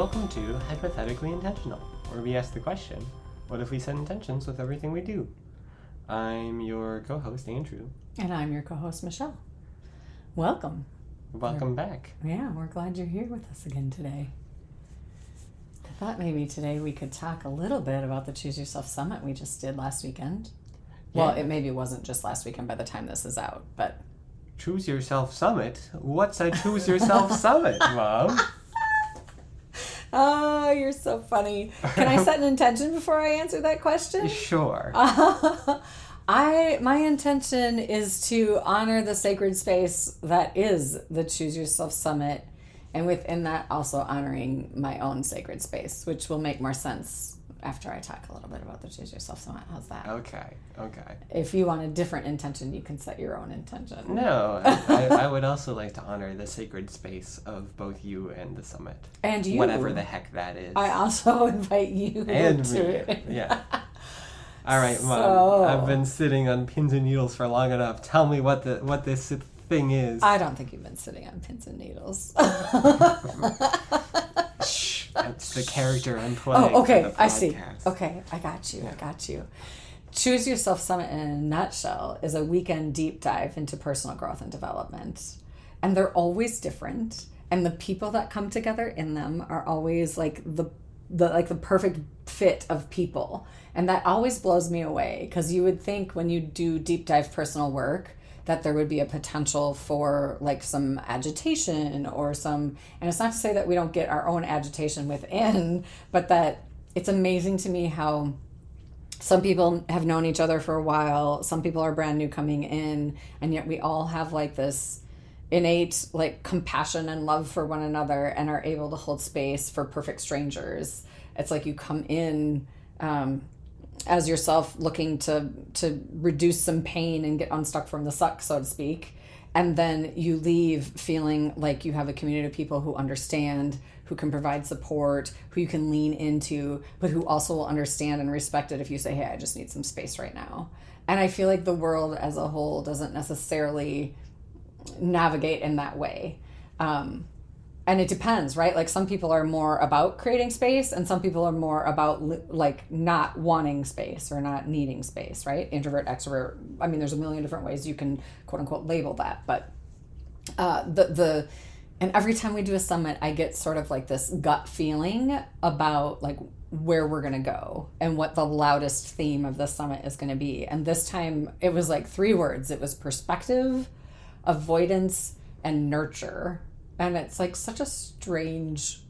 Welcome to Hypothetically Intentional, where we ask the question, what if we set intentions with everything we do? I'm your co-host, Andrew. And I'm your co-host, Michelle. Welcome. Welcome back. Yeah, we're glad you're here with us again today. I thought maybe today we could talk a little bit about the Choose Yourself Summit we just did last weekend. Well, it maybe wasn't just last weekend by the time this is out, but... Choose Yourself Summit? What's a Choose Yourself Summit, Mom? Oh, you're so funny. Can I set an intention before I answer that question? Sure. My intention is to honor the sacred space that is the Choose Yourself Summit, and within that also honoring my own sacred space, which will make more sense after I talk a little bit about the Choose Yourself Summit. How's that? Okay. If you want a different intention, you can set your own intention. No, I would also like to honor the sacred space of both you and the summit. And you. Whatever the heck that is. I also invite you and to me. it. Yeah. All right, Mom. I've been sitting on pins and needles for long enough. Tell me what this thing is. I don't think you've been sitting on pins and needles. Shh. That's the character I'm playing. Oh, okay. For the I see. podcast. Okay, I got you. Yeah. I got you. Choose Yourself Summit in a nutshell is a weekend deep dive into personal growth and development. And they're always different. And the people that come together in them are always like the perfect fit of people. And that always blows me away, because you would think when you do deep dive personal work that there would be a potential for like some agitation or some, and it's not to say that we don't get our own agitation within, but that it's amazing to me how some people have known each other for a while, some people are brand new coming in, and yet we all have like this innate like compassion and love for one another and are able to hold space for perfect strangers. It's like you come in as yourself looking to reduce some pain and get unstuck from the suck, so to speak. And then you leave feeling like you have a community of people who understand, who can provide support, who you can lean into, but who also will understand and respect it if you say, hey, I just need some space right now. And I feel like the world as a whole doesn't necessarily navigate in that way. And it depends, right? Like some people are more about creating space and some people are more about like not wanting space or not needing space, right? Introvert, extrovert. I mean, there's a million different ways you can quote unquote label that. But and every time we do a summit, I get sort of like this gut feeling about like where we're going to go and what the loudest theme of the summit is going to be. And this time it was like 3 words. It was perspective, avoidance, and nurture. And it's like such a strange,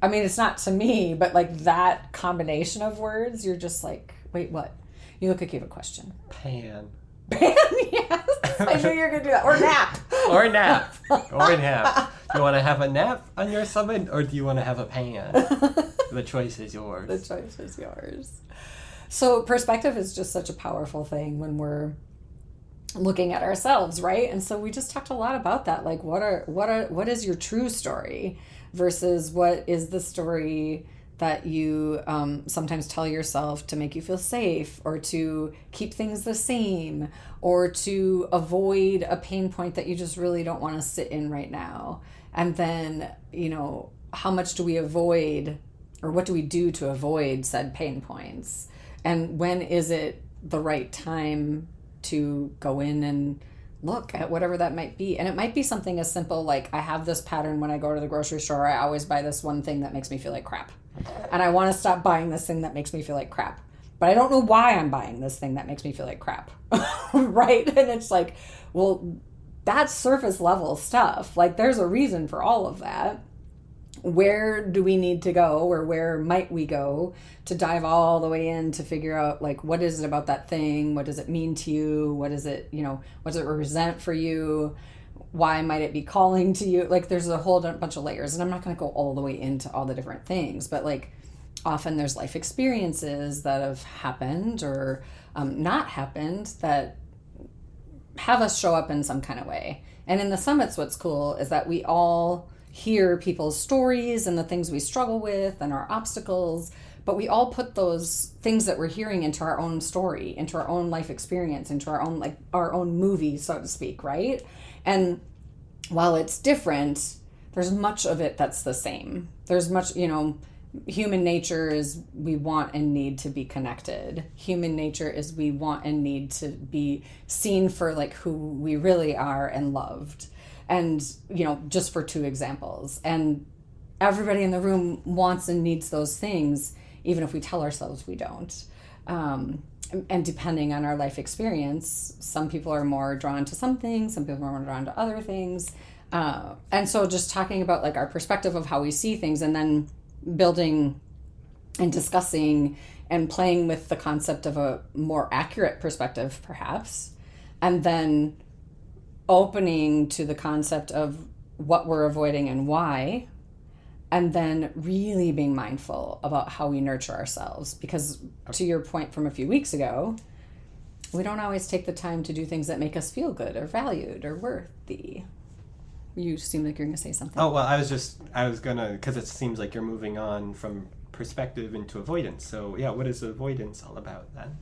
I mean, it's not to me, but like that combination of words, you're just like, wait, what? You look like you have a question. Pan, yes. I knew you were going to do that. Or nap. Or nap. Do you want to have a nap on your summit or do you want to have a pan? The choice is yours. The choice is yours. So perspective is just such a powerful thing when we're looking at ourselves, right? And so we just talked a lot about that. Like what is your true story versus what is the story that you sometimes tell yourself to make you feel safe or to keep things the same or to avoid a pain point that you just really don't want to sit in right now. And then, how much do we avoid or what do we do to avoid said pain points? And when is it the right time to go in and look at whatever that might be? And it might be something as simple like, I have this pattern when I go to the grocery store, I always buy this one thing that makes me feel like crap. And I want to stop buying this thing that makes me feel like crap. But I don't know why I'm buying this thing that makes me feel like crap. Right? And it's like, well, that's surface level stuff. Like there's a reason for all of that. Where do we need to go or where might we go to dive all the way in to figure out like what is it about that thing? What does it mean to you? What is it, what does it represent for you? Why might it be calling to you? Like there's a whole bunch of layers, and I'm not going to go all the way into all the different things, but like often there's life experiences that have happened or not happened that have us show up in some kind of way. And in the summits, what's cool is that we all hear people's stories and the things we struggle with and our obstacles, but we all put those things that we're hearing into our own story, into our own life experience, into our own movie, so to speak, right? And while it's different, there's much of it that's the same. There's much, human nature is we want and need to be connected. Human nature is we want and need to be seen for like who we really are and loved. And, just for two examples. And everybody in the room wants and needs those things, even if we tell ourselves we don't. And depending on our life experience, some people are more drawn to some things, some people are more drawn to other things. And so just talking about like our perspective of how we see things, and then building and discussing and playing with the concept of a more accurate perspective, perhaps, and then opening to the concept of what we're avoiding and why, and then really being mindful about how we nurture ourselves. Because to your point from a few weeks ago, we don't always take the time to do things that make us feel good or valued or worthy. You seem like you're going to say something. Oh, well, I was going to, because it seems like you're moving on from perspective into avoidance. So, yeah, what is avoidance all about then?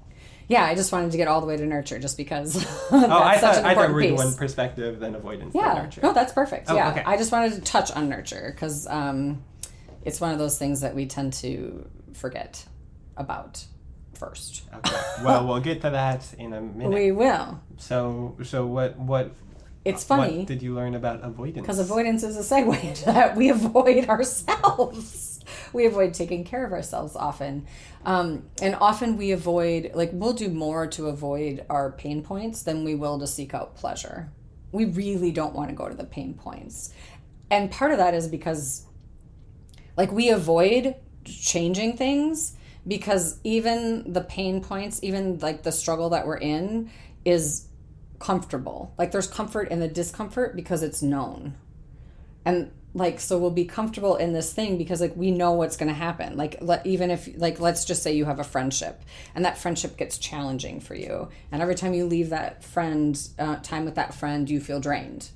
Yeah, I just wanted to get all the way to nurture just because that's I such an thought important we were piece. doing perspective, then avoidance, Yeah, then nurture. no, that's perfect. Oh, yeah, okay. I just wanted to touch on nurture because it's one of those things that we tend to forget about first. Okay, well, we'll get to that in a minute. We will. So what... It's funny. What did you learn about avoidance? Because avoidance is a segue into that. We avoid ourselves. We avoid taking care of ourselves often. And often we avoid, like, we'll do more to avoid our pain points than we will to seek out pleasure. We really don't want to go to the pain points. And part of that is because, like, we avoid changing things because even the pain points, even, like, the struggle that we're in is comfortable. Like, there's comfort in the discomfort because it's known. And like, so we'll be comfortable in this thing because like we know what's going to happen. Like, even if, like, let's just say you have a friendship and that friendship gets challenging for you, and every time you leave that time with that friend, you feel drained,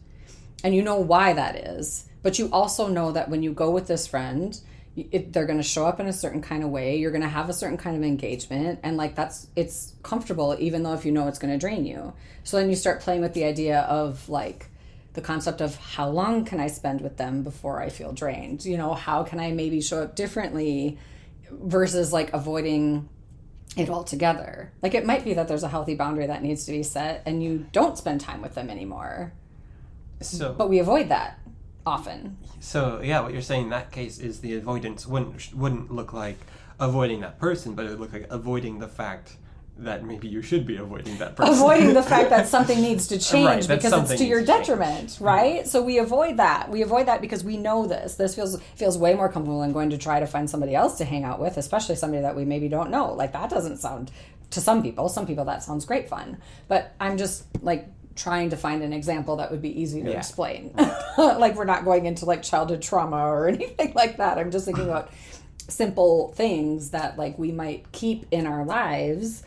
and you know why that is. But you also know that when you go with this friend, they're going to show up in a certain kind of way. You're going to have a certain kind of engagement, and like it's comfortable, even though if you know it's going to drain you. So then you start playing with the idea of like the concept of how long can I spend with them before I feel drained? How can I maybe show up differently versus like avoiding it altogether? Like, it might be that there's a healthy boundary that needs to be set and you don't spend time with them anymore. But we avoid that often. So yeah, what you're saying in that case is the avoidance wouldn't look like avoiding that person, but it would look like avoiding the fact that maybe you should be avoiding that person. Avoiding the fact that something needs to change, right, because it's to your detriment, right? So we avoid that. We avoid that because we know this. This feels way more comfortable than going to try to find somebody else to hang out with, especially somebody that we maybe don't know. Like, that doesn't sound, to some people that sounds great fun. But I'm just like trying to find an example that would be easy to explain. Like, we're not going into like childhood trauma or anything like that. I'm just thinking about simple things that like we might keep in our lives.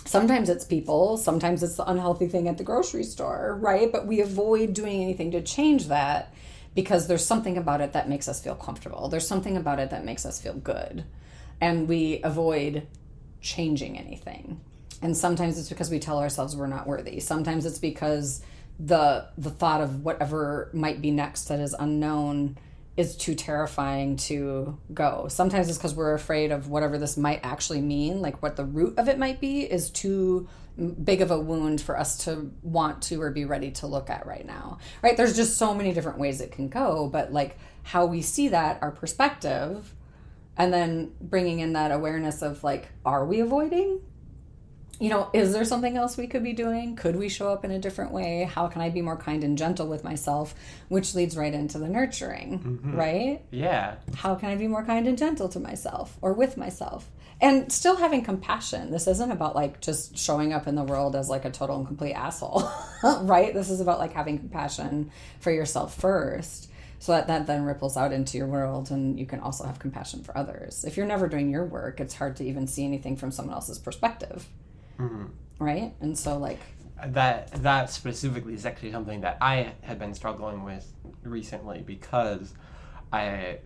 Sometimes it's people, sometimes it's the unhealthy thing at the grocery store, right? But we avoid doing anything to change that because there's something about it that makes us feel comfortable. There's something about it that makes us feel good. And we avoid changing anything. And sometimes it's because we tell ourselves we're not worthy. Sometimes it's because the thought of whatever might be next that is unknown is too terrifying to go. Sometimes it's because we're afraid of whatever this might actually mean, like what the root of it might be is too big of a wound for us to want to or be ready to look at right now, right? There's just so many different ways it can go, but like how we see that, our perspective, and then bringing in that awareness of like, are we avoiding? Is there something else we could be doing? Could we show up in a different way? How can I be more kind and gentle with myself? Which leads right into the nurturing, right? Yeah. How can I be more kind and gentle to myself or with myself? And still having compassion. This isn't about like just showing up in the world as like a total and complete asshole, right? This is about like having compassion for yourself first, so that then ripples out into your world, and you can also have compassion for others. If you're never doing your work, it's hard to even see anything from someone else's perspective. Mm-hmm. Right? And so like that specifically is actually something that I had been struggling with recently, because my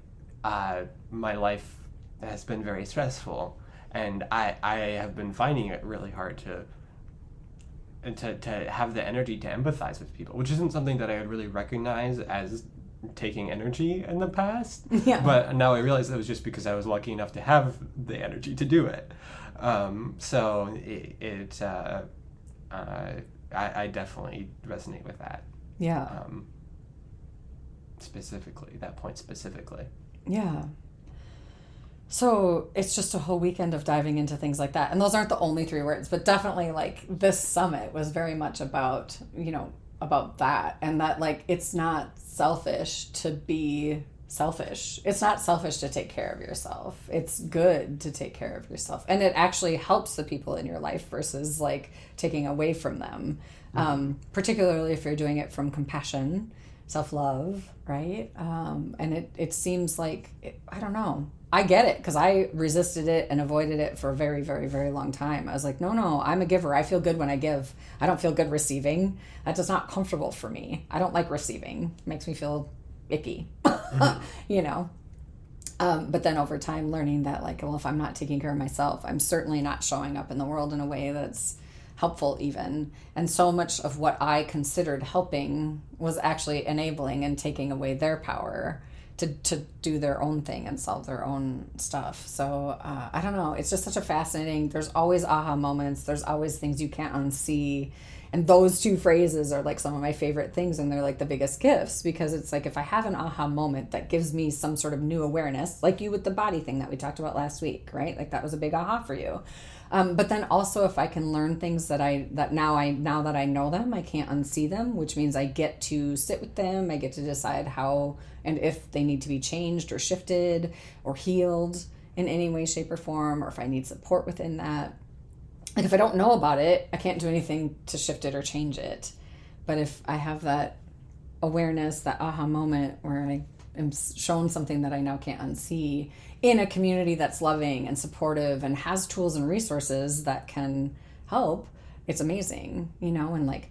life has been very stressful, and I have been finding it really hard to have the energy to empathize with people, which isn't something that I would really recognize as taking energy in the past. Yeah. But now I realize it was just because I was lucky enough to have the energy to do it. So I definitely resonate with that. Yeah. Specifically, that point specifically. Yeah. So it's just a whole weekend of diving into things like that. And those aren't the only 3 words, but definitely like this summit was very much about, about that. And that like, it's not selfish to be selfish. It's not selfish to take care of yourself. It's good to take care of yourself. And it actually helps the people in your life versus like taking away from them. Particularly if you're doing it from compassion, self-love, right? And it seems like, I don't know. I get it because I resisted it and avoided it for a very, very, very long time. I was like, no, I'm a giver. I feel good when I give. I don't feel good receiving. That is not comfortable for me. I don't like receiving. It makes me feel icky, But then over time learning that like, well, if I'm not taking care of myself, I'm certainly not showing up in the world in a way that's helpful even. And so much of what I considered helping was actually enabling and taking away their power to do their own thing and solve their own stuff. So I don't know. It's just such a fascinating, there's always aha moments. There's always things you can't unsee. And those 2 phrases are like some of my favorite things. And they're like the biggest gifts because it's like, if I have an aha moment that gives me some sort of new awareness, like you with the body thing that we talked about last week, right? Like that was a big aha for you. But then also if I can learn things that now that I know them, I can't unsee them, which means I get to sit with them. I get to decide how and if they need to be changed or shifted or healed in any way, shape, or form, or if I need support within that. And if I don't know about it, I can't do anything to shift it or change it. But if I have that awareness, that aha moment where I am shown something that I now can't unsee in a community that's loving and supportive and has tools and resources that can help, it's amazing, and like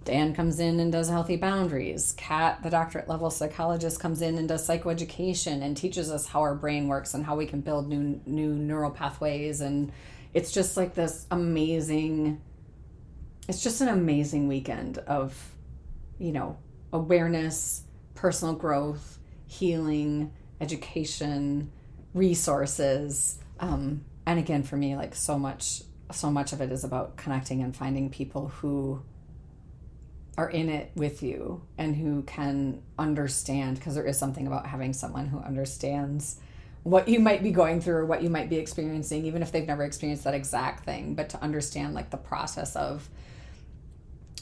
Dan comes in and does healthy boundaries. Kat, the doctorate level psychologist, comes in and does psychoeducation and teaches us how our brain works and how we can build new neural pathways. And it's just like this amazing, it's just an amazing weekend of, awareness, personal growth, healing, education, resources. And again, for me, like so much of it is about connecting and finding people who are in it with you and who can understand, because there is something about having someone who understands what you might be going through or what you might be experiencing, even if they've never experienced that exact thing, but to understand like the process of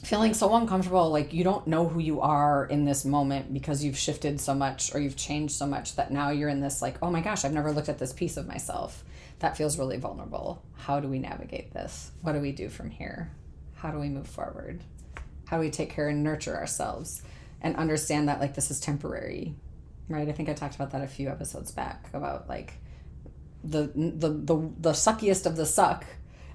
feeling so uncomfortable, like you don't know who you are in this moment because you've shifted so much or you've changed so much that now you're in this like, oh my gosh, I've never looked at this piece of myself. That feels really vulnerable. How do we navigate this? What do we do from here? How do we move forward? How do we take care and nurture ourselves and understand that like this is temporary, right? I think I talked about that a few episodes back about like the suckiest of the suck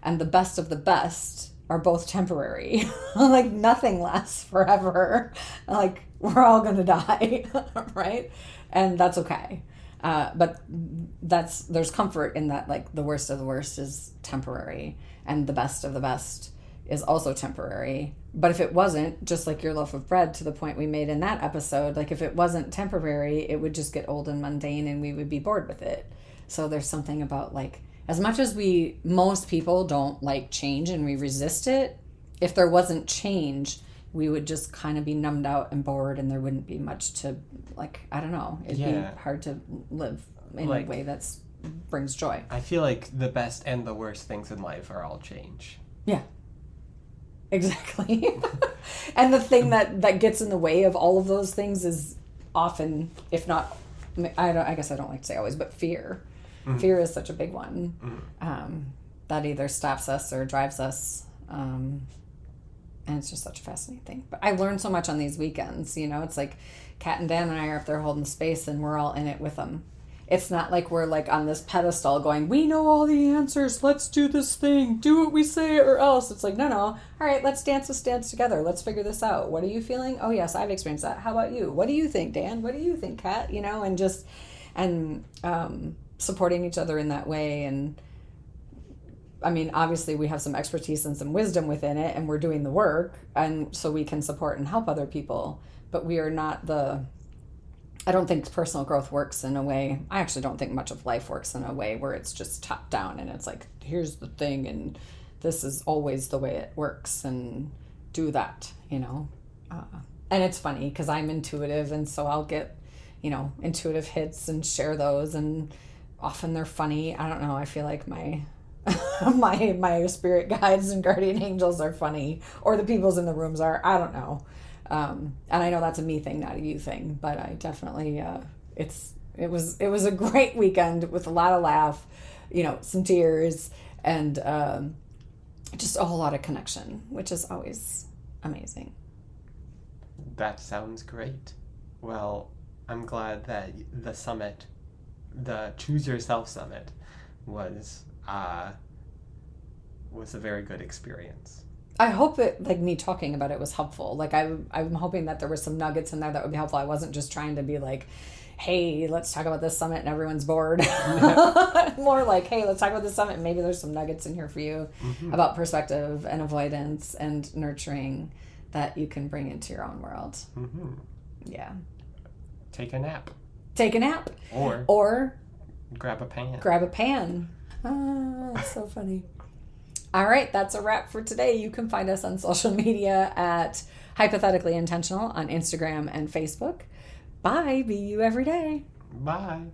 and the best of the best are both temporary. Like nothing lasts forever. Like we're all going to die, right? And that's okay. But there's comfort in that, like the worst of the worst is temporary and the best of the best is also temporary. But if it wasn't, just like your loaf of bread, to the point we made in that episode, like if it wasn't temporary, it would just get old and mundane and we would be bored with it. So there's something about like, as much as most people don't like change and we resist it, if there wasn't change, we would just kind of be numbed out and bored and there wouldn't be much to, like, I don't know. It'd be hard to live in a way that brings joy. I feel like the best and the worst things in life are all change. Yeah. Exactly. And the thing that gets in the way of all of those things is often, if not, I guess I don't like to say always, but fear. Mm-hmm. Fear is such a big one. Mm-hmm. That either stops us or drives us. And it's just such a fascinating thing. But I learned so much on these weekends. It's like Kat and Dan and I are up there holding space and we're all in it with them. It's not like we're like on this pedestal going, we know all the answers. Let's do this thing. Do what we say or else. It's like, no. All right, let's dance this dance together. Let's figure this out. What are you feeling? Oh, yes, I've experienced that. How about you? What do you think, Dan? What do you think, Kat? And supporting each other in that way. And I mean, obviously we have some expertise and some wisdom within it and we're doing the work. And so we can support and help other people. But we are not I don't think personal growth works in a way. I actually don't think much of life works in a way where it's just top down and it's like, here's the thing and this is always the way it works and do that, you know. And it's funny because I'm intuitive, and so I'll get, you know, intuitive hits and share those, and often they're funny. I don't know. I feel like my my spirit guides and guardian angels are funny, or the people's in the rooms are. I don't know. And I know that's a me thing, not a you thing, but I definitely it was a great weekend with a lot of laugh, you know, some tears, and just a whole lot of connection, which is always amazing. That sounds great. Well, I'm glad that the summit, the Choose Yourself Summit, was a very good experience. I hope that, like, me talking about it was helpful. Like, I'm hoping that there were some nuggets in there that would be helpful. I wasn't just trying to be like, hey, let's talk about this summit and everyone's bored. More like, hey, let's talk about this summit and maybe there's some nuggets in here for you about perspective and avoidance and nurturing that you can bring into your own world. Yeah. Take a nap. Take a nap. Or grab a pan. That's so funny. All right, that's a wrap for today. You can find us on social media at Hypothetically Intentional on Instagram and Facebook. Bye. Be you every day. Bye.